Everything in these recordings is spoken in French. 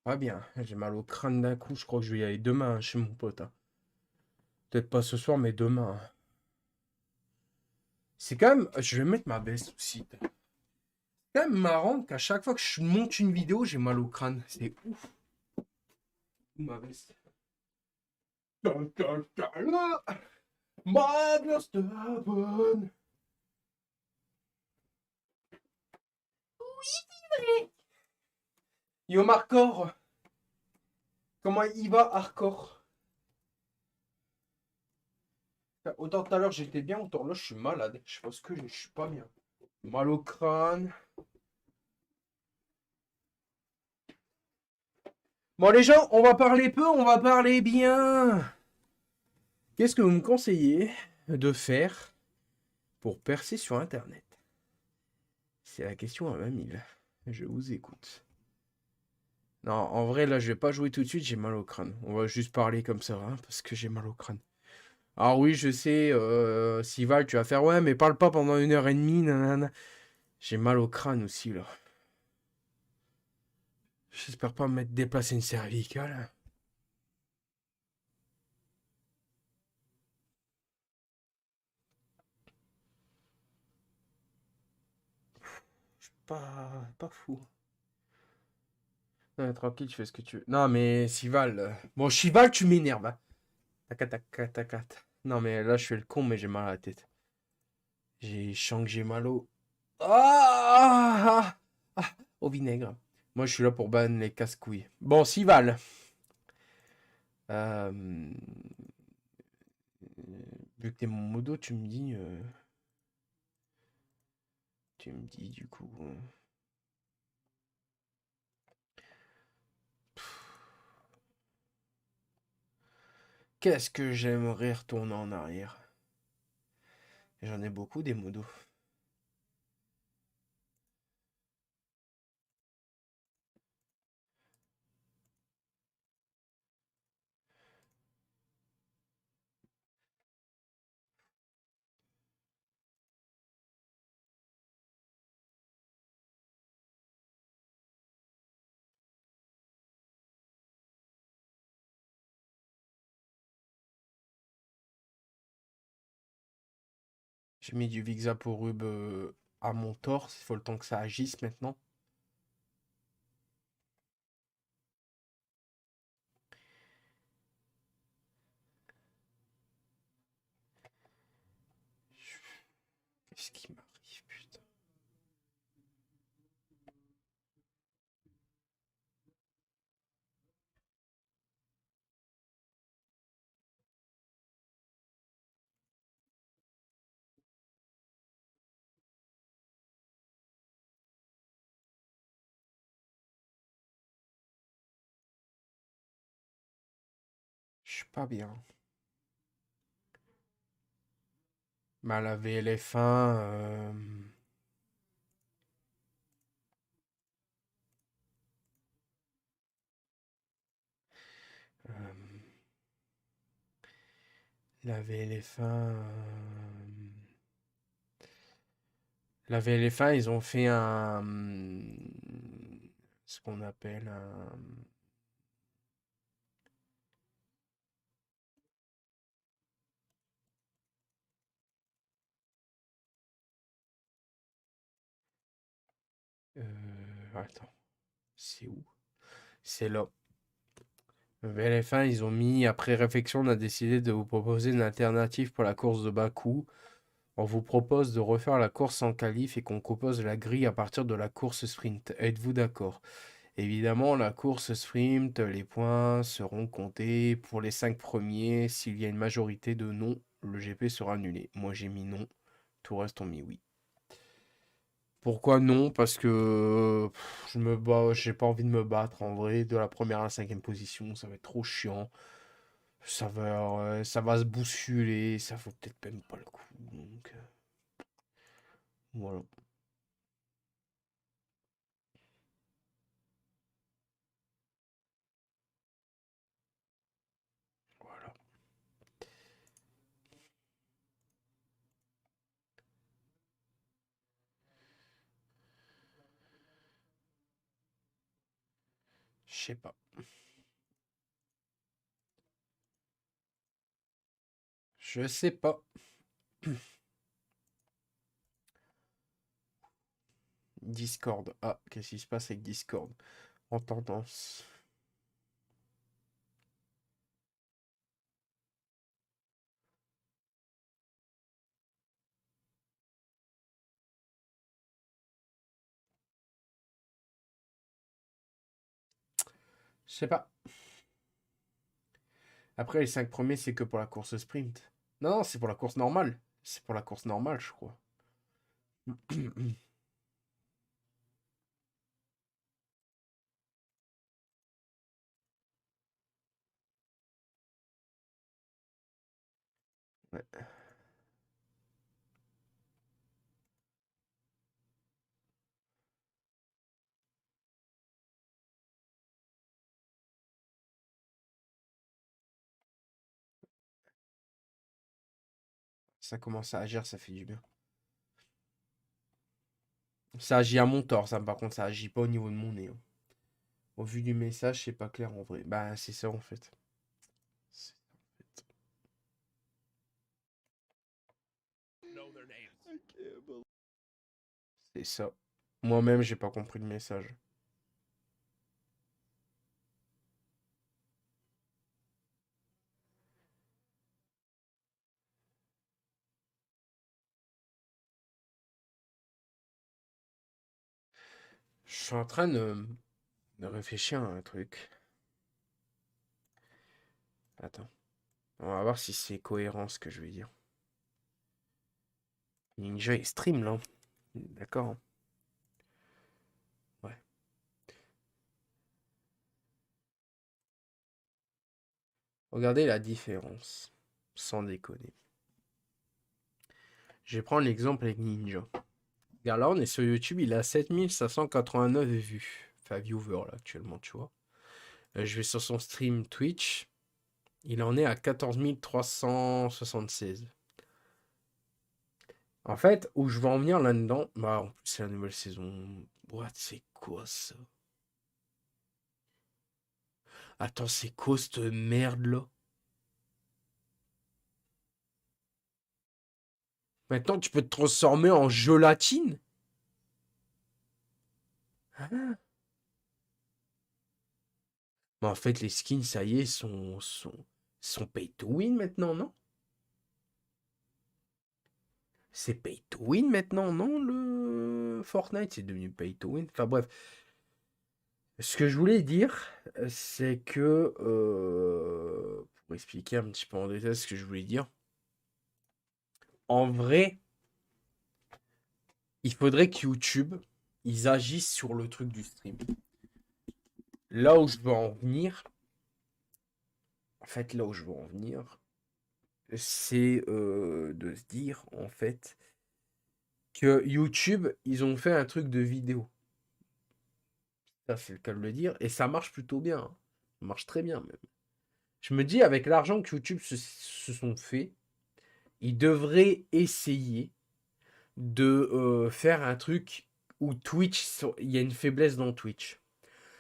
Pas bien. J'ai mal au crâne d'un coup. Je crois que je vais y aller demain, hein, chez mon pote, hein. Peut-être pas ce soir, mais demain, hein. C'est quand même. Je vais mettre ma veste aussi. C'est quand même marrant qu'à chaque fois que je monte une vidéo, j'ai mal au crâne. C'est ouf. Où ma veste? Dun, dun, dun, là. Ma veste bonne. Yo, Marcor. Comment il va, Hardcore? Autant tout à l'heure j'étais bien, autant là je suis malade. Je pense que je suis pas bien. Mal au crâne. Bon les gens, on va parler peu, on va parler bien. Qu'est-ce que vous me conseillez de faire pour percer sur Internet? C'est la question à 20 000. Je vous écoute. Non, en vrai, là, je vais pas jouer tout de suite, j'ai mal au crâne. On va juste parler comme ça, hein, parce que j'ai mal au crâne. Alors oui, je sais, Sival, tu vas faire, ouais, mais parle pas pendant 1 h 30, nanana. J'ai mal au crâne aussi, là. J'espère pas me mettre déplacer une cervicale. Pas fou. Ouais, tranquille, tu fais ce que tu veux. Non, mais Sival. Bon, Chival, tu m'énerves, hein. Tac, tac, tac, tac, tac. Non, mais là, je fais le con, mais j'ai mal à la tête. Je sens que j'ai mal au. Ah, au vinaigre. Moi, je suis là pour ban les casse-couilles. Bon, Sival. Euh, Vu que t'es mon modo, tu me dis. Tu me dis, du coup. Qu'est-ce que j'aimerais retourner en arrière? J'en ai beaucoup des modos. J'ai mis du Vixaporub à mon torse. Il faut le temps que ça agisse maintenant. Qu'est-ce qui m'arrive, putain? Je suis pas bien. Mal à VLF1. Euh, la VLF1. La VLF1, ils ont fait un. Ce qu'on appelle un. Attends. C'est où? C'est là. VLF1, ils ont mis, après réflexion, on a décidé de vous proposer une alternative pour la course de Bakou. On vous propose de refaire la course en qualif et qu'on compose la grille à partir de la course sprint. Êtes-vous d'accord? Évidemment, la course sprint, les points seront comptés pour les 5 premiers. S'il y a une majorité de non, le GP sera annulé. Moi, j'ai mis non. Tout reste ont mis oui. Pourquoi non? Parce que je me bats, j'ai pas envie de me battre en vrai. De la première à la cinquième position, ça va être trop chiant. Ça va se bousculer, ça vaut peut-être même pas le coup. Donc, voilà. Voilà. Je sais pas. Je sais pas. Discord. Ah, qu'est-ce qui se passe avec Discord? En tendance. Je sais pas. Après, les 5 premiers, c'est que pour la course sprint. Non, non, c'est pour la course normale. C'est pour la course normale, je crois. Ouais. Ça commence à agir, ça fait du bien. Ça agit à mon tort, ça, par contre, ça agit pas au niveau de mon nez, hein. Au vu du message, c'est pas clair en vrai. Bah, c'est ça en fait. C'est c'est ça. Moi-même, j'ai pas compris le message. Je suis en train de réfléchir à un truc. Attends. On va voir si c'est cohérent ce que je vais dire. Ninja est stream là. D'accord. Ouais. Regardez la différence. Sans déconner. Je vais prendre l'exemple avec Ninja. Regarde là, on est sur YouTube, il a 7589 vues. Enfin, viewers là actuellement, tu vois. Je vais sur son stream Twitch. Il en est à 14 376. En fait, où je veux en venir là-dedans, bah en plus c'est la nouvelle saison. What, c'est quoi ça? Attends, c'est quoi cette merde là? Maintenant tu peux te transformer en gelatine? Hein. Mais en fait, les skins, ça y est, sont pay to win maintenant, non? C'est pay to win maintenant, non? Le Fortnite, c'est devenu pay to win. Enfin bref. Ce que je voulais dire, c'est que, pour expliquer un petit peu en détail ce que je voulais dire, en vrai, il faudrait que YouTube, ils agissent sur le truc du stream. Là où je veux en venir, en fait, là où je veux en venir, c'est de se dire, en fait, que YouTube, ils ont fait un truc de vidéo. Ça, c'est le cas de le dire, et ça marche plutôt bien, hein. Ça marche très bien, même. Je me dis, avec l'argent que YouTube se sont fait, ils devraient essayer de faire un truc où Twitch, il y a une faiblesse dans Twitch.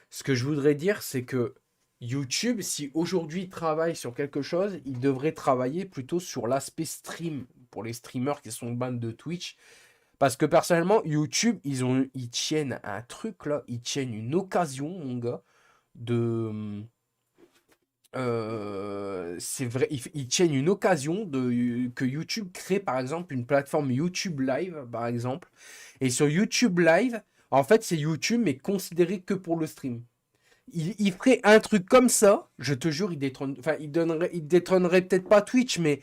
Ce que je voudrais dire, c'est que YouTube, si aujourd'hui il travaille sur quelque chose, il devrait travailler plutôt sur l'aspect stream pour les streamers qui sont banned de Twitch. Parce que personnellement, YouTube, ils tiennent un truc là, ils tiennent une occasion, mon gars, de. C'est vrai, ils tiennent une occasion que YouTube crée par exemple une plateforme YouTube Live, par exemple. Et sur YouTube Live, en fait, c'est YouTube, mais considéré que pour le stream. Il ferait un truc comme ça, je te jure, enfin, il détrônerait peut-être pas Twitch, mais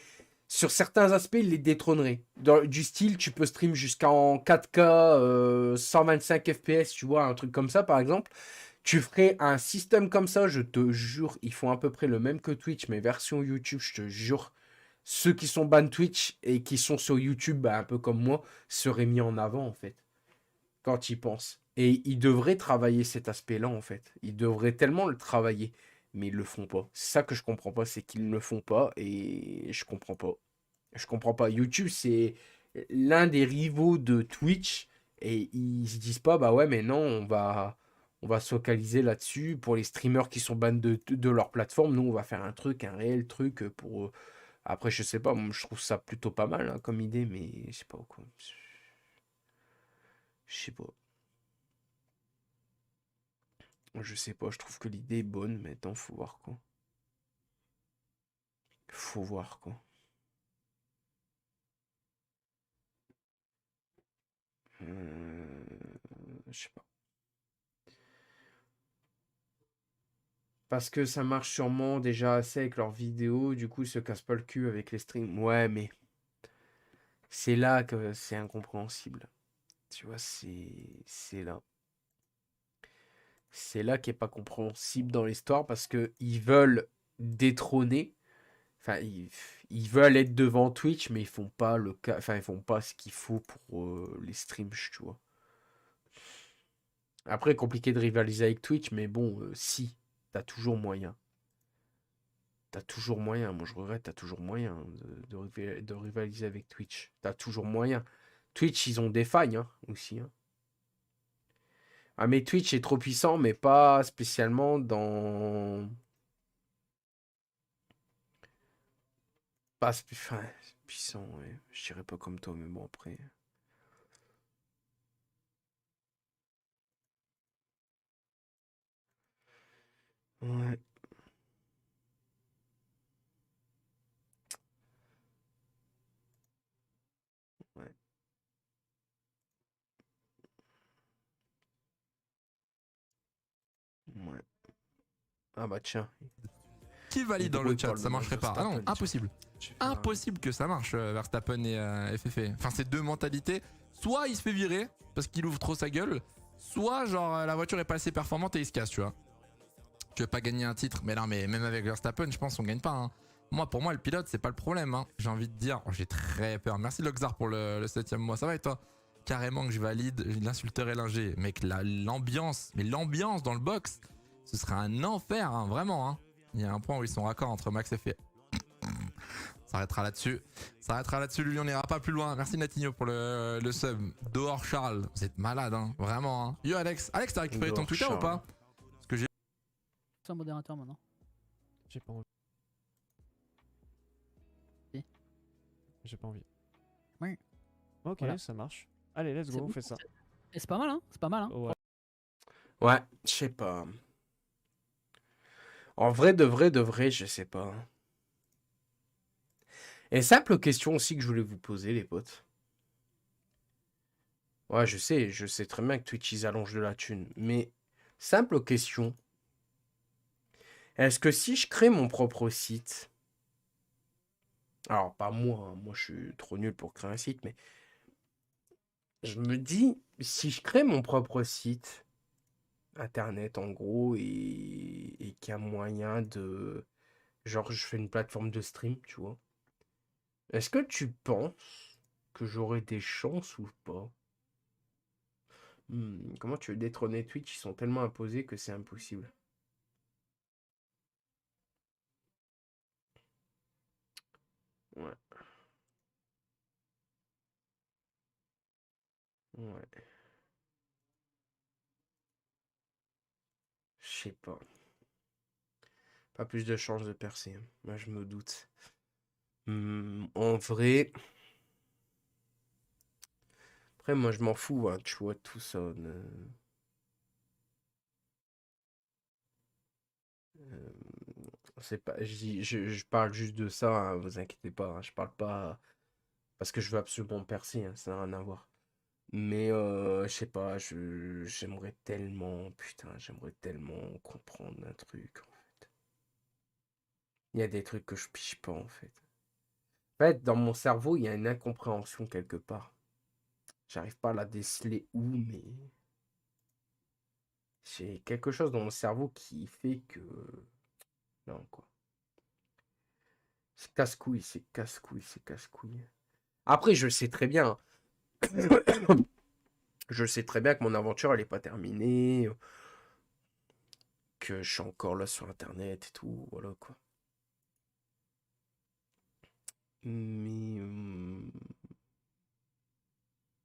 sur certains aspects, il les détrônerait. Du style, tu peux stream jusqu'en 4K, 125 FPS, tu vois, un truc comme ça, par exemple. Tu ferais un système comme ça, je te jure, ils font à peu près le même que Twitch, mais version YouTube, je te jure. Ceux qui sont ban Twitch et qui sont sur YouTube, bah, un peu comme moi, seraient mis en avant, en fait, quand ils pensent. Et ils devraient travailler cet aspect-là, en fait. Ils devraient tellement le travailler, mais ils le font pas. C'est ça que je comprends pas, c'est qu'ils ne le font pas, et je comprends pas. Je comprends pas. YouTube, c'est l'un des rivaux de Twitch, et ils se disent pas, bah ouais, mais non, On va se focaliser là-dessus. Pour les streamers qui sont bannés de leur plateforme, nous, on va faire un truc, un réel truc pour... Après, je sais pas, moi, je trouve ça plutôt pas mal hein, comme idée, mais je sais pas quoi. Je sais pas. Je sais pas, je trouve que l'idée est bonne, mais attends, faut voir quoi. Faut voir quoi. Je sais pas. Parce que ça marche sûrement déjà assez avec leurs vidéos, du coup ils se cassent pas le cul avec les streams. Ouais, mais c'est là que c'est incompréhensible. Tu vois, c'est là. C'est là qui est pas compréhensible dans l'histoire parce que ils veulent détrôner. Enfin, ils veulent être devant Twitch, mais ils font pas le cas. Enfin, ils font pas ce qu'il faut pour les streams, tu vois. Après, compliqué de rivaliser avec Twitch, mais bon, si, t'as toujours moyen. T'as toujours moyen. Moi, je regrette, t'as toujours moyen de rivaliser avec Twitch. T'as toujours moyen. Twitch, ils ont des failles hein, aussi. Hein. Ah, mais Twitch est trop puissant, mais pas spécialement dans. Pas enfin, puissant, ouais. Je dirais pas comme toi, mais bon, après. Ouais, ouais, ouais. Ah bah tiens, Qui il valide dans le brouille chat? par Ça le marcherait pas. Ah non, Verstappen, tiens. impossible. Je vais faire Impossible que ça marche, Verstappen et FFA. Enfin, c'est deux mentalités. Soit il se fait virer parce qu'il ouvre trop sa gueule, soit genre la voiture est pas assez performante et il se casse, tu vois. Tu veux pas gagner un titre, mais non, mais même avec Verstappen, je pense qu'on gagne pas. Hein. Moi, pour moi, le pilote, c'est pas le problème. Hein. J'ai envie de dire, oh, j'ai très peur. Merci Loxar pour le 7ème mois. Ça va et toi? Carrément que je valide l'insulteur et l'ingé. Mec, l'ambiance, mais l'ambiance dans le box, ce serait un enfer, hein, vraiment. Hein. Il y a un point où ils sont raccords entre Max et F. Ça arrêtera là-dessus. Ça arrêtera là-dessus, lui, on n'ira pas plus loin. Merci Natigno pour le sub. Dehors Charles, vous êtes malade, hein, vraiment. Hein. Yo Alex, Alex, t'as récupéré ton dehors, Twitter ou Charles. pas? Parce que j'ai. C'est un modérateur maintenant. J'ai pas envie. Si. J'ai pas envie. Oui. Ok, Voilà. ça marche. Allez, let's C'est go, on bon, fait ça. Et c'est pas mal, hein? C'est pas mal, hein? Ouais. Ouais, je sais pas. En vrai, de vrai, je sais pas. Et simple question aussi que je voulais vous poser, les potes. Ouais, je sais très bien que Twitch, ils allongent de la thune. Mais, simple question. Est-ce que si je crée mon propre site, alors pas moi, hein, moi je suis trop nul pour créer un site, mais je me dis, si je crée mon propre site, internet en gros, et qu'il y a moyen de... Genre, je fais une plateforme de stream, tu vois. Est-ce que tu penses que j'aurai des chances ou pas? Comment tu veux détrôner Twitch? Ils sont tellement imposés que c'est impossible. Ouais, ouais. Je sais pas. Pas plus de chances de percer. Hein. Moi, je me doute. En vrai... Après, moi, je m'en fous, hein, tu vois, tout ça. Euh, c'est pas... je parle juste de ça, hein, vous inquiétez pas. Hein, je parle pas... Parce que je veux absolument percer, hein, ça n'a rien à voir. Mais je sais pas, j'aimerais tellement, putain, j'aimerais tellement comprendre un truc, en fait. Il y a des trucs que je piche pas, en fait. En fait, dans mon cerveau, il y a une incompréhension quelque part. J'arrive pas à la déceler où, mais j'ai quelque chose dans mon cerveau qui fait que... Non, quoi. C'est casse-couille, c'est casse-couille, c'est casse-couille. Après, je sais très bien. Je sais très bien que mon aventure, elle est pas terminée. Que je suis encore là sur Internet et tout. Voilà, quoi. Mais...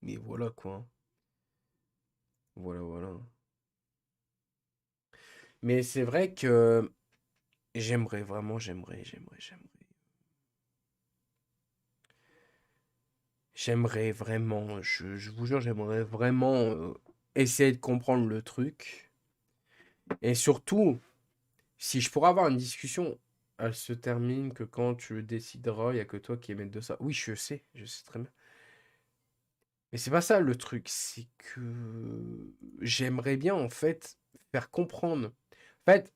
Mais voilà, quoi. Voilà, voilà. Mais c'est vrai que j'aimerais vraiment, j'aimerais vraiment, je vous jure, j'aimerais vraiment essayer de comprendre le truc. Et surtout, si je pourrais avoir une discussion, elle se termine que quand tu le décideras, il n'y a que toi qui émettes de ça. Oui, je sais très bien. Mais c'est pas ça le truc, c'est que j'aimerais bien en fait faire comprendre. En fait,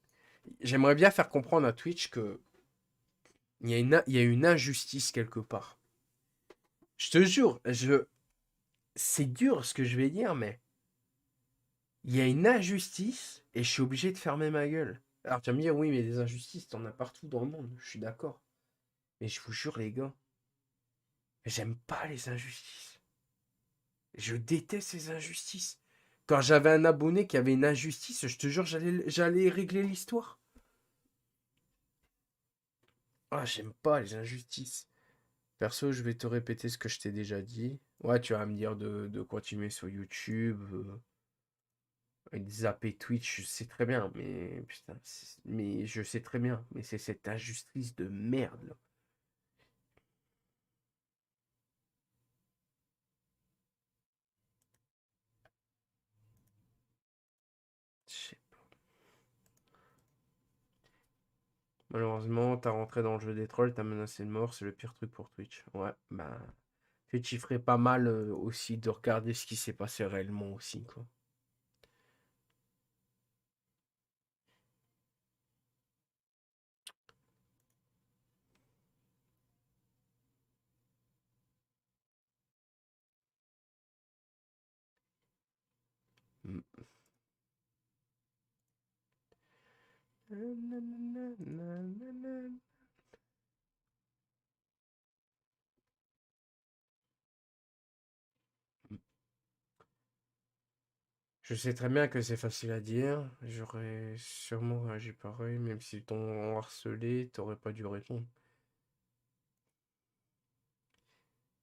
j'aimerais bien faire comprendre à Twitch que il y a une injustice quelque part. Je te jure, c'est dur ce que je vais dire, mais il y a une injustice et je suis obligé de fermer ma gueule. Alors tu vas me dire, oui, mais des injustices, t'en as partout dans le monde. Je suis d'accord. Mais je vous jure, les gars, j'aime pas les injustices. Je déteste les injustices. Quand j'avais un abonné qui avait une injustice, je te jure, j'allais régler l'histoire. Ah, j'aime pas les injustices. Perso, je vais te répéter ce que je t'ai déjà dit. Ouais, tu vas me dire de continuer sur YouTube, et de zapper Twitch, je sais très bien, mais putain, mais je sais très bien, mais c'est cette injustice de merde là. Je sais pas. Malheureusement, t'as rentré dans le jeu des trolls, t'as menacé de mort, c'est le pire truc pour Twitch. Ouais, bah. Twitch, il ferait pas mal aussi de regarder ce qui s'est passé réellement aussi, quoi. Mm. Je sais très bien que c'est facile à dire. J'aurais sûrement réagi pareil, même si t'ont harcelé, t'aurais pas dû répondre.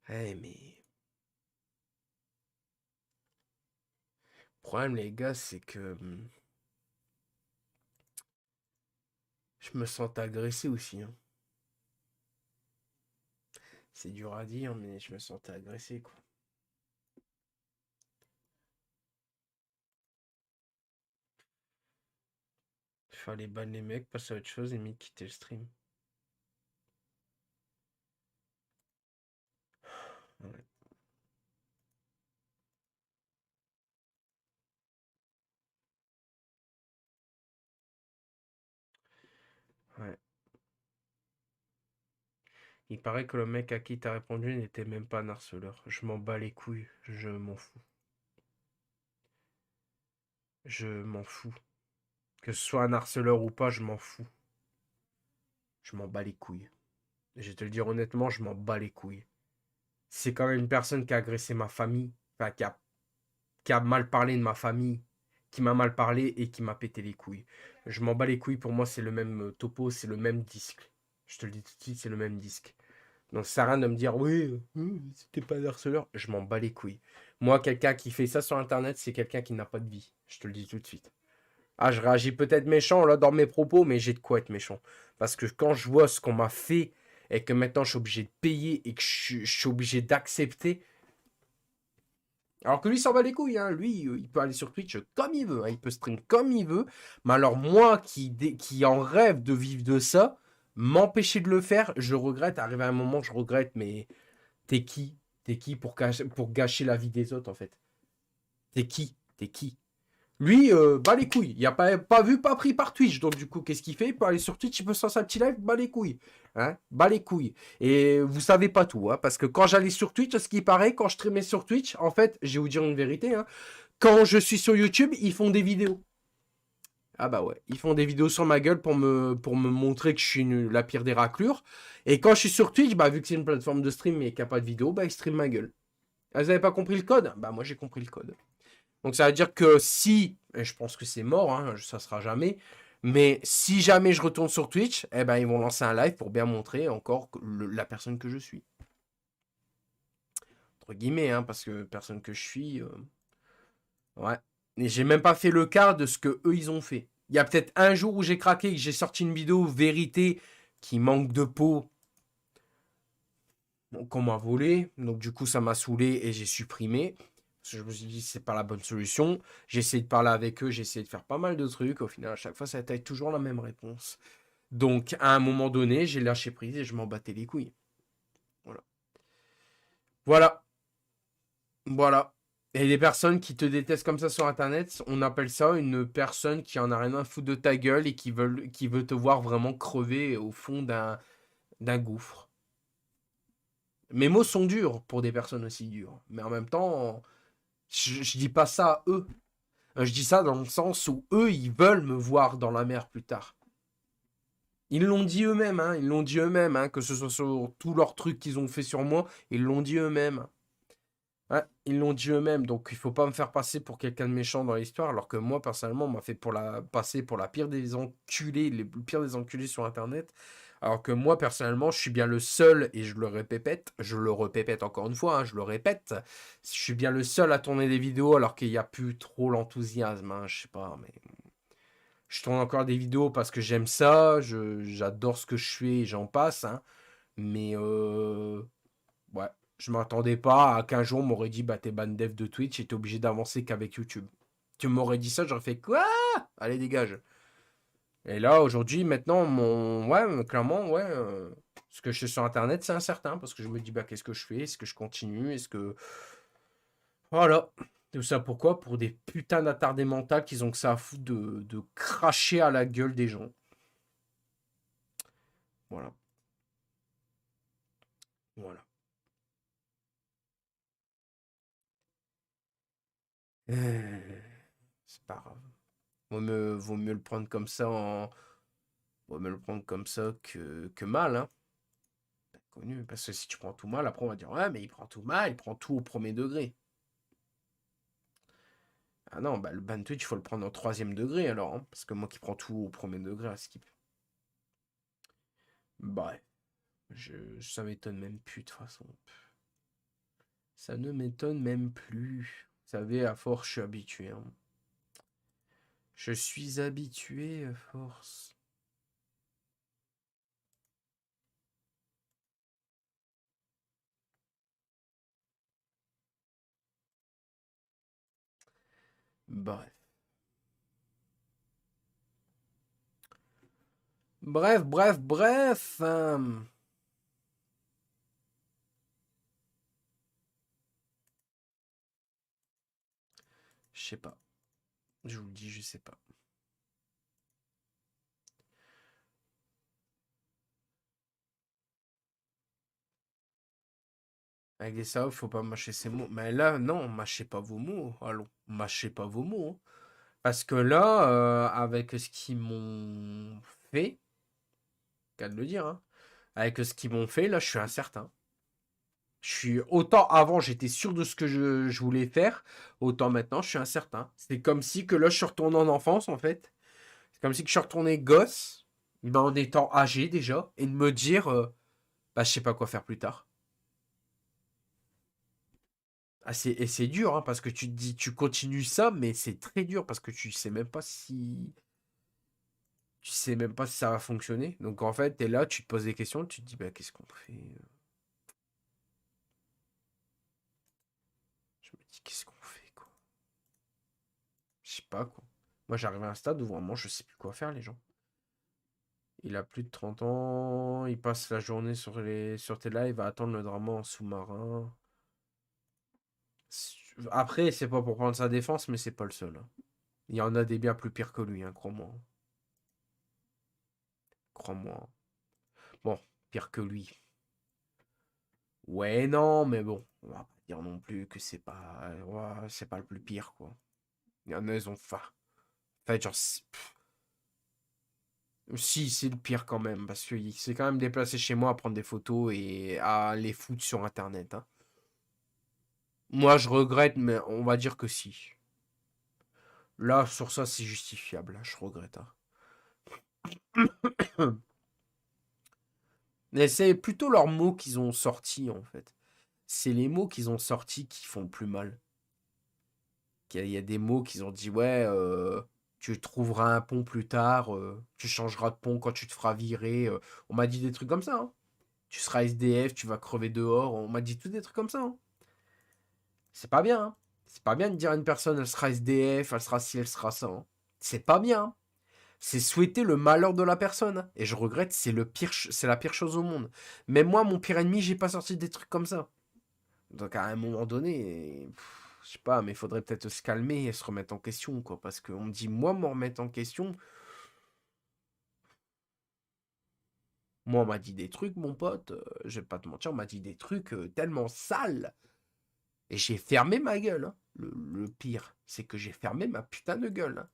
Eh, mais. Le problème, les gars, c'est que je me sens agressé aussi, hein. C'est dur à dire, mais je me sentais agressé, quoi. Fallait ban les mecs, passer à autre chose et quitter le stream. Ouais. Ouais. Il paraît que le mec à qui t'as répondu n'était même pas un harceleur. Je m'en bats les couilles. Je m'en fous. Je m'en fous. Que ce soit un harceleur ou pas, je m'en fous. Je m'en bats les couilles. Je vais te le dire honnêtement, je m'en bats les couilles. C'est quand même une personne qui a agressé ma famille. Enfin, qui a mal parlé de ma famille. Qui m'a mal parlé et qui m'a pété les couilles. Je m'en bats les couilles. Pour moi, c'est le même topo, c'est le même disque. Je te le dis tout de suite, c'est le même disque. Donc ça sert à rien de me dire oui, c'était pas un harceleur. Je m'en bats les couilles. Moi, quelqu'un qui fait ça sur internet, c'est quelqu'un qui n'a pas de vie. Je te le dis tout de suite. Ah, je réagis peut-être méchant là dans mes propos, mais j'ai de quoi être méchant. Parce que quand je vois ce qu'on m'a fait et que maintenant je suis obligé de payer et que je suis obligé d'accepter. Alors que lui s'en bat les couilles, hein. Lui, il peut aller sur Twitch comme il veut, hein. Il peut stream comme il veut. Mais alors moi qui en rêve de vivre de ça, m'empêcher de le faire, je regrette. Arrivé à un moment, je regrette, mais t'es qui? T'es qui pour gâcher la vie des autres, en fait? T'es qui? T'es qui? Lui, bat les couilles. Il a pas vu, pas pris par Twitch. Donc, du coup, qu'est-ce qu'il fait? Il peut aller sur Twitch, il peut se lancer un petit live, bat les couilles. Hein? Bat les couilles. Et vous savez pas tout, hein, parce que quand j'allais sur Twitch, ce qui paraît, quand je streamais sur Twitch, en fait, je vais vous dire une vérité, hein, quand je suis sur YouTube, ils font des vidéos. Ah bah ouais, ils font des vidéos sur ma gueule pour me montrer que je suis la pire des raclures. Et quand je suis sur Twitch, bah vu que c'est une plateforme de stream et qu'il n'y a pas de vidéo, bah ils streament ma gueule. Ah, vous avez pas compris le code? Bah moi j'ai compris le code. Donc ça veut dire que si, et je pense que c'est mort, hein, ça sera jamais, mais si jamais je retourne sur Twitch, eh ben ils vont lancer un live pour bien montrer encore la personne que je suis. Entre guillemets, hein, parce que personne que je suis, ouais. Et j'ai même pas fait le quart de ce que eux ils ont fait. Il y a peut-être un jour où j'ai craqué, que j'ai sorti une vidéo vérité qui manque de peau, qu'on m'a volé. Donc du coup, ça m'a saoulé et j'ai supprimé. Parce que je me suis dit, c'est pas la bonne solution. J'ai essayé de parler avec eux, j'ai essayé de faire pas mal de trucs. Au final, à chaque fois, ça a été toujours la même réponse. Donc, à un moment donné, j'ai lâché prise et je m'en battais les couilles. Voilà. Voilà. Voilà. Et les personnes qui te détestent comme ça sur Internet, on appelle ça une personne qui en a rien à foutre de ta gueule et qui veut te voir vraiment crever au fond d'un gouffre. Mes mots sont durs pour des personnes aussi dures. Mais en même temps, je dis pas ça à eux. Je dis ça dans le sens où eux, ils veulent me voir dans la mer plus tard. Ils l'ont dit eux-mêmes, hein. Ils l'ont dit eux-mêmes, hein, que ce soit sur tous leurs trucs qu'ils ont fait sur moi, ils l'ont dit eux-mêmes. Ouais, ils l'ont dit eux-mêmes, donc il faut pas me faire passer pour quelqu'un de méchant dans l'histoire, alors que moi, personnellement, on m'a fait passer pour la pire des enculés, le pire des enculés sur Internet. Alors que moi, personnellement, je suis bien le seul, et je le répète encore une fois, hein, je le répète, je suis bien le seul à tourner des vidéos alors qu'il n'y a plus trop l'enthousiasme, hein, je sais pas, mais je tourne encore des vidéos parce que j'aime ça, j'adore ce que je fais et j'en passe, hein, mais ouais. Je m'attendais pas à qu'un jour on m'aurait dit bah t'es ban dev de Twitch et t'es obligé d'avancer qu'avec YouTube. Tu m'aurais dit ça, j'aurais fait quoi? Allez, dégage. Et là, aujourd'hui, maintenant, ouais, clairement, ouais. Ce que je fais sur Internet, c'est incertain parce que je me dis bah qu'est-ce que je fais? Est-ce que je continue? Est-ce que. Voilà. Tout ça pourquoi? Pour des putains d'attardés mentales qui ont que ça à foutre de cracher à la gueule des gens. Voilà. Voilà. C'est pas grave. Vaut mieux le prendre comme ça vaut mieux le prendre comme ça que mal, hein. Connu. Parce que si tu prends tout mal, après on va dire ouais, mais il prend tout mal, il prend tout au premier degré. Ah non, bah le ban Twitch, il faut le prendre au troisième degré alors, hein, parce que moi qui prends tout au premier degré à skip. Bref, ça m'étonne même plus de toute façon. Ça ne m'étonne même plus. Vous savez, à force, je suis habitué, hein. Je suis habitué à force. Bref. Bref. Je sais pas. Je vous le dis, je sais pas. Avec les saoufs, faut pas mâcher ses mots. Mais là, non, mâchez pas vos mots. Allons, mâchez pas vos mots, hein. Parce que là, avec ce qu'ils m'ont fait, qu'à de le dire, hein, avec ce qu'ils m'ont fait, là, je suis incertain. Je suis autant avant, j'étais sûr de ce que je voulais faire, autant maintenant, je suis incertain. C'est comme si que là, je suis retourné en enfance, en fait. C'est comme si que je suis retourné gosse, mais en étant âgé déjà, et de me dire, bah, je sais pas quoi faire plus tard. Ah, et c'est dur, hein, parce que tu te dis, tu continues ça, mais c'est très dur parce que tu sais même pas si ça va fonctionner. Donc en fait, t'es là, tu te poses des questions, tu te dis, bah qu'est-ce qu'on fait? Je me dis, qu'est-ce qu'on fait, quoi? Je sais pas, quoi. Moi, j'arrive à un stade où vraiment, je sais plus quoi faire, les gens. Il a plus de 30 ans, il passe la journée sur tes lives à attendre le drama en sous-marin. Après, c'est pas pour prendre sa défense, mais c'est pas le seul, hein. Il y en a des bien plus pires que lui, hein, crois-moi. Crois-moi. Bon, pire que lui. Ouais, non, mais bon, on va pas dire non plus que ouais, c'est pas le plus pire, quoi. Il y en a, ils ont faim. En fait, genre, si, c'est le pire quand même, parce qu'il s'est quand même déplacé chez moi à prendre des photos et à les foutre sur Internet, hein. Moi, je regrette, mais on va dire que si. Là, sur ça, c'est justifiable, là, je regrette, hein. Mais c'est plutôt leurs mots qu'ils ont sortis, en fait. C'est les mots qu'ils ont sortis qui font le plus mal. Il y a des mots qu'ils ont dit, ouais, Tu trouveras un pont plus tard, tu changeras de pont quand tu te feras virer. On m'a dit des trucs comme ça, hein. Tu seras SDF, tu vas crever dehors. On m'a dit tous des trucs comme ça, hein. C'est pas bien, hein. C'est pas bien de dire à une personne, elle sera SDF, elle sera ci, elle sera ça, hein. C'est pas bien, hein. C'est souhaiter le malheur de la personne, hein. Et je regrette, c'est la pire chose au monde. Même moi, mon pire ennemi, j'ai pas sorti des trucs comme ça. Donc à un moment donné, je sais pas, mais il faudrait peut-être se calmer et se remettre en question, quoi. Parce qu'on me dit, moi, me remettre en question. Moi, on m'a dit des trucs, mon pote, je vais pas te mentir, on m'a dit des trucs tellement sales. Et j'ai fermé ma gueule, hein. Le pire, c'est que j'ai fermé ma putain de gueule, hein.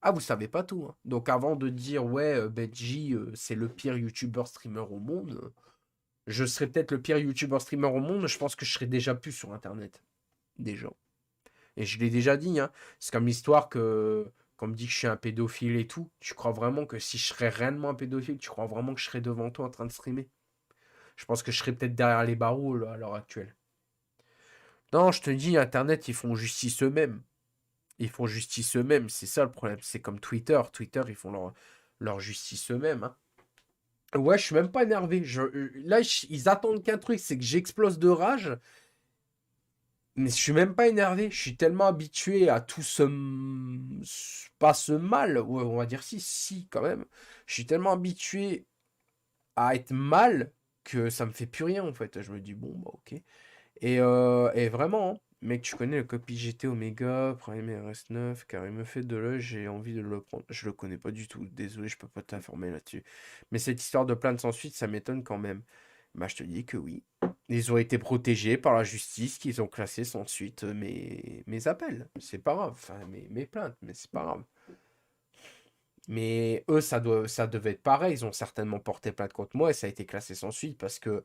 Ah, vous savez pas tout, hein. Donc avant de dire, ouais, Benji, c'est le pire youtubeur streamer au monde, je serais peut-être le pire youtubeur streamer au monde, je pense que je serais déjà plus sur Internet. Déjà. Et je l'ai déjà dit, hein. C'est comme l'histoire que, qu'on me dit que je suis un pédophile et tout. Tu crois vraiment que si je serais réellement un pédophile, tu crois vraiment que je serais devant toi en train de streamer? Je pense que je serais peut-être derrière les barreaux là, à l'heure actuelle. Non, je te dis, Internet, ils font justice eux-mêmes. Ils font justice eux-mêmes, c'est ça le problème. C'est comme Twitter. Twitter, ils font leur justice eux-mêmes, hein. Ouais, je suis même pas énervé. Là, ils attendent qu'un truc, c'est que j'explose de rage. Mais je suis même pas énervé. Je suis tellement habitué à tout pas ce mal. Ouais, on va dire si, quand même. Je suis tellement habitué à être mal que ça me fait plus rien, en fait. Je me dis, bon, bah, ok. Et vraiment, hein, mec, tu connais le copie GT Omega, Prime RS9, car il me fait de l'œil, j'ai envie de le prendre. Je le connais pas du tout, désolé, je peux pas t'informer là-dessus. Mais cette histoire de plainte sans suite, ça m'étonne quand même. Bah, je te dis que oui. Ils ont été protégés par la justice, qu'ils ont classé sans suite mes appels. C'est pas grave, enfin, mes plaintes, mais c'est pas grave. Mais eux, ça devait être pareil, ils ont certainement porté plainte contre moi et ça a été classé sans suite parce que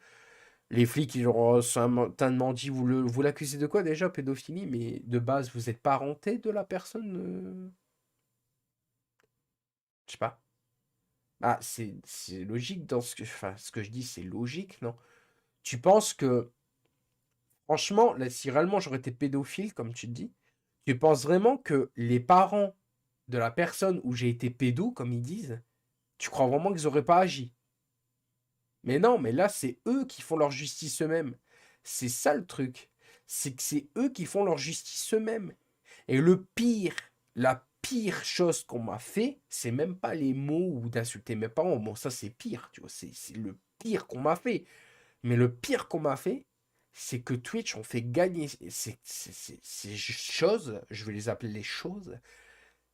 les flics, ils ont certainement dit, vous l'accusez de quoi déjà, pédophilie, mais de base, vous êtes parenté de la personne Je sais pas. Ah, c'est logique dans enfin, ce que je dis, c'est logique, non? Tu penses que, franchement, là, si réellement j'aurais été pédophile, comme tu te dis, tu penses vraiment que les parents de la personne où j'ai été pédo, comme ils disent, tu crois vraiment qu'ils auraient pas agi? Mais non, mais là, c'est eux qui font leur justice eux-mêmes. C'est ça le truc. C'est que c'est eux qui font leur justice eux-mêmes. Et le pire, la pire chose qu'on m'a fait, c'est même pas les mots ou d'insulter mes parents. Bon, ça, c'est pire, tu vois. C'est le pire qu'on m'a fait. Mais le pire qu'on m'a fait, c'est que Twitch ont fait gagner ces choses, je vais les appeler les choses.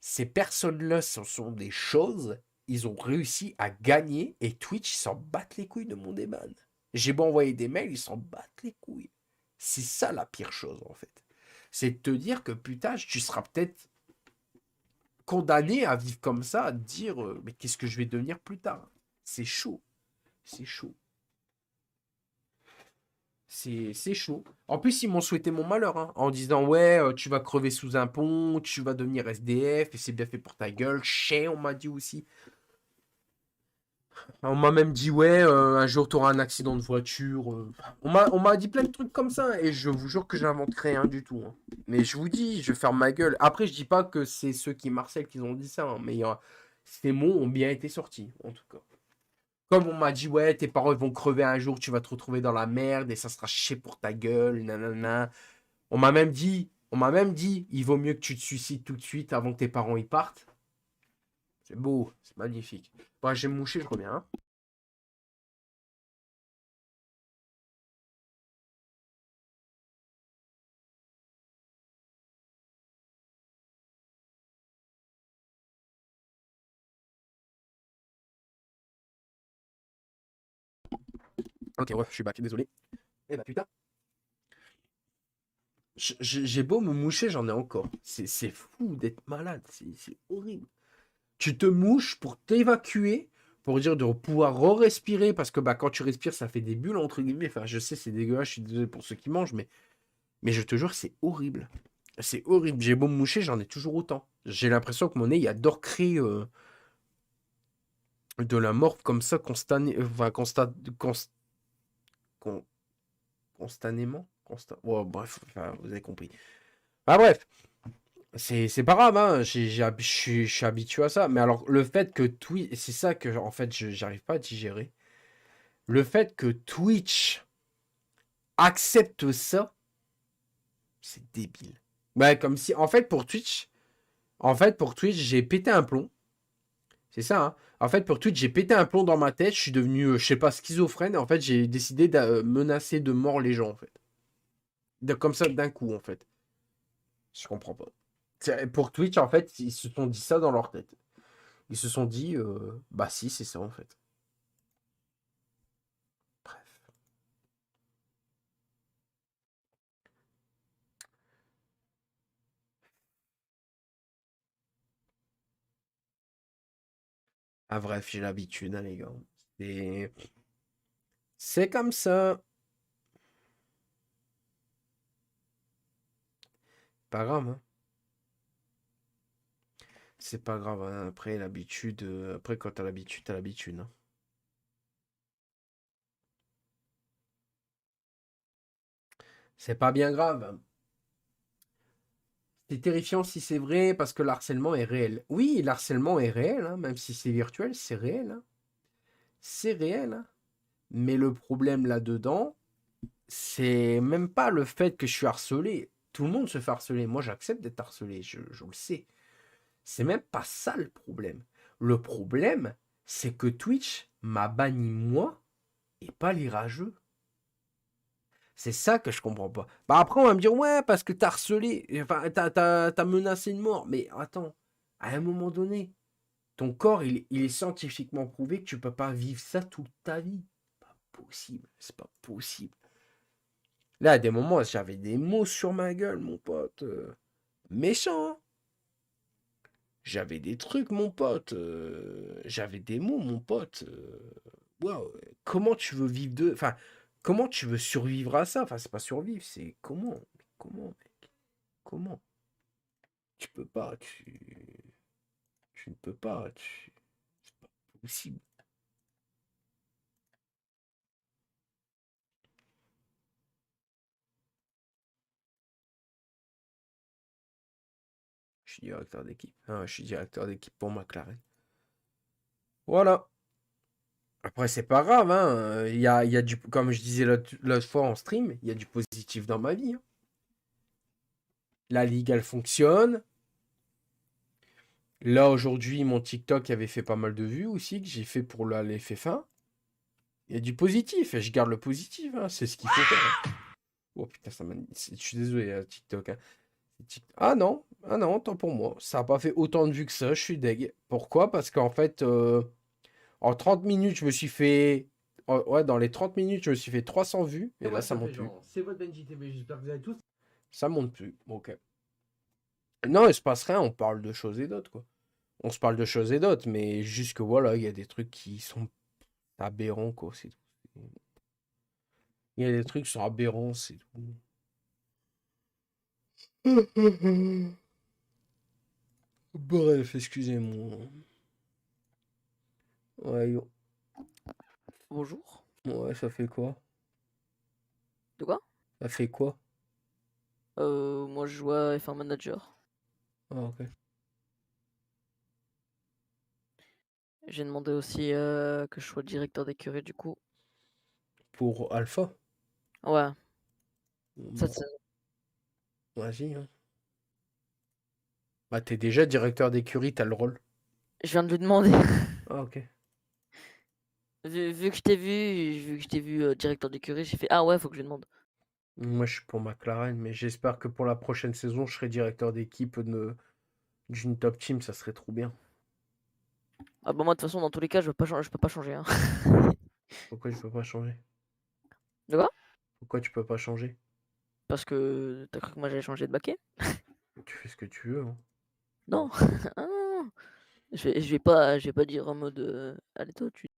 Ces personnes-là, ce sont des choses. Ils ont réussi à gagner et Twitch s'en battent les couilles de mon déban. J'ai beau envoyer des mails, ils s'en battent les couilles. C'est ça la pire chose en fait. C'est de te dire que putain, tu seras peut-être condamné à vivre comme ça, à te dire mais qu'est-ce que je vais devenir plus tard? C'est chaud. C'est chaud. C'est chaud. En plus, ils m'ont souhaité mon malheur, hein, en disant ouais, tu vas crever sous un pont, tu vas devenir SDF, et c'est bien fait pour ta gueule. Chien, on m'a dit aussi. On m'a même dit ouais, un jour tu auras un accident de voiture. On m'a dit plein de trucs comme ça, et je vous jure que j'invente rien du tout, hein. Mais je vous dis, je vais faire ma gueule. Après, je dis pas que c'est ceux qui marcellent qui ont dit ça, hein, mais ces mots ont bien été sortis, en tout cas. Comme on m'a dit, ouais, tes parents ils vont crever un jour, tu vas te retrouver dans la merde et ça sera chier pour ta gueule, nanana. On m'a même dit, il vaut mieux que tu te suicides tout de suite avant que tes parents y partent. C'est beau, c'est magnifique. Bon, je vais me moucher, je reviens, hein. Ok, ouais, je suis back, désolé. Eh bah putain, j'ai beau me moucher, j'en ai encore. C'est fou d'être malade, c'est horrible. Tu te mouches pour t'évacuer, pour dire de pouvoir re-respirer, parce que bah, quand tu respires, ça fait des bulles, entre guillemets. Enfin, je sais, c'est dégueulasse, je suis désolé pour ceux qui mangent, mais je te jure, c'est horrible. C'est horrible. J'ai beau me moucher, j'en ai toujours autant. J'ai l'impression que mon nez, il adore créer de la morphe comme ça, enfin, con- constanément. Ouais, bref, enfin, vous avez compris. Ah, bref. C'est pas grave, hein. Je suis habitué à ça. Mais alors, le fait que Twitch, c'est ça que, en fait, j'arrive pas à digérer. Le fait que Twitch accepte ça, c'est débile. Ouais, comme si, en fait, pour Twitch, j'ai pété un plomb. C'est ça, hein. En fait, pour Twitch, j'ai pété un plomb dans ma tête. Je suis devenu, je sais pas, schizophrène. Et en fait, j'ai décidé de menacer de mort les gens, en fait. Comme ça, d'un coup, en fait. Je comprends pas. Pour Twitch, en fait, ils se sont dit ça dans leur tête. Ils se sont dit, bah si, c'est ça, en fait. Bref. Ah, bref, j'ai l'habitude, hein, les gars. C'est... C'est comme ça. Pas grave, hein. C'est pas grave, hein. Après, l'habitude... Après, quand t'as l'habitude, t'as l'habitude, hein. C'est pas bien grave. C'est terrifiant si c'est vrai, parce que l'harcèlement est réel. Oui, l'harcèlement est réel, hein, même si c'est virtuel, c'est réel, hein. C'est réel, hein. Mais le problème là-dedans, c'est même pas le fait que je suis harcelé. Tout le monde se fait harceler. Moi, j'accepte d'être harcelé, je le sais. C'est même pas ça le problème. Le problème, c'est que Twitch m'a banni moi et pas les rageux. C'est ça que je comprends pas. Bah après, on va me dire, ouais, parce que t'as harcelé, enfin, t'as menacé de mort. Mais attends, à un moment donné, ton corps, il est scientifiquement prouvé que tu peux pas vivre ça toute ta vie. Pas possible, c'est pas possible. Là, à des moments, j'avais des mots sur ma gueule, mon pote. Méchant, hein. J'avais des trucs, mon pote. J'avais des mots, mon pote. Waouh, comment tu veux vivre de... Enfin, comment tu veux survivre à ça? Enfin, c'est pas survivre, c'est comment? Comment, mec? Comment? Tu peux pas, tu ne peux pas, c'est pas possible. Je suis directeur d'équipe. Ah, je suis directeur d'équipe pour McLaren. Voilà. Après, c'est pas grave, hein. Il y a du, comme je disais l'autre fois en stream, il y a du positif dans ma vie, hein. La ligue, elle fonctionne. Là, aujourd'hui, mon TikTok avait fait pas mal de vues aussi, que j'ai fait pour l'effet fin. Il y a du positif, et je garde le positif, hein. C'est ce qu'il faut faire, hein. Oh putain, je suis désolé, TikTok, hein. Ah non, tant pour moi. Ça n'a pas fait autant de vues que ça, je suis deg. Pourquoi? Parce qu'en fait, en 30 minutes, je me suis fait... Ouais, dans les 30 minutes, je me suis fait 300 vues. Et là, ça monte plus. C'est votre BenjiTV, j'espère que vous avez tous. Ça monte plus, ok. Non, il se passe rien, on parle de choses et d'autres, quoi. On se parle de choses et d'autres, mais juste que voilà, il y a des trucs qui sont aberrants, quoi, c'est tout. Il y a des trucs qui sont aberrants, c'est tout. Bref, excusez-moi. Ouais, yo. Bonjour. Ouais, ça fait quoi? De quoi? Ça fait quoi? Moi je joue à F1 Manager. Ah, ok. J'ai demandé aussi que je sois directeur d'écurie du coup. Pour Alpha? Ouais, Bon, cette saison. vas-y, hein. Bah, t'es déjà directeur d'écurie, t'as le rôle. Je viens de lui demander. Ah, ok. Vu que je t'ai vu directeur d'écurie, j'ai fait ah ouais, faut que je lui demande. Moi, je suis pour McLaren, mais j'espère que pour la prochaine saison, je serai directeur d'équipe d'une top team, ça serait trop bien. Ah bah moi de toute façon dans tous les cas je peux pas changer hein. Pourquoi tu peux pas changer? De quoi? Pourquoi tu peux pas changer? Parce que t'as cru que moi j'allais changer de baquet? Tu fais ce que tu veux, hein. Non. Ah non, non. Je vais pas dire en mode allez toi tu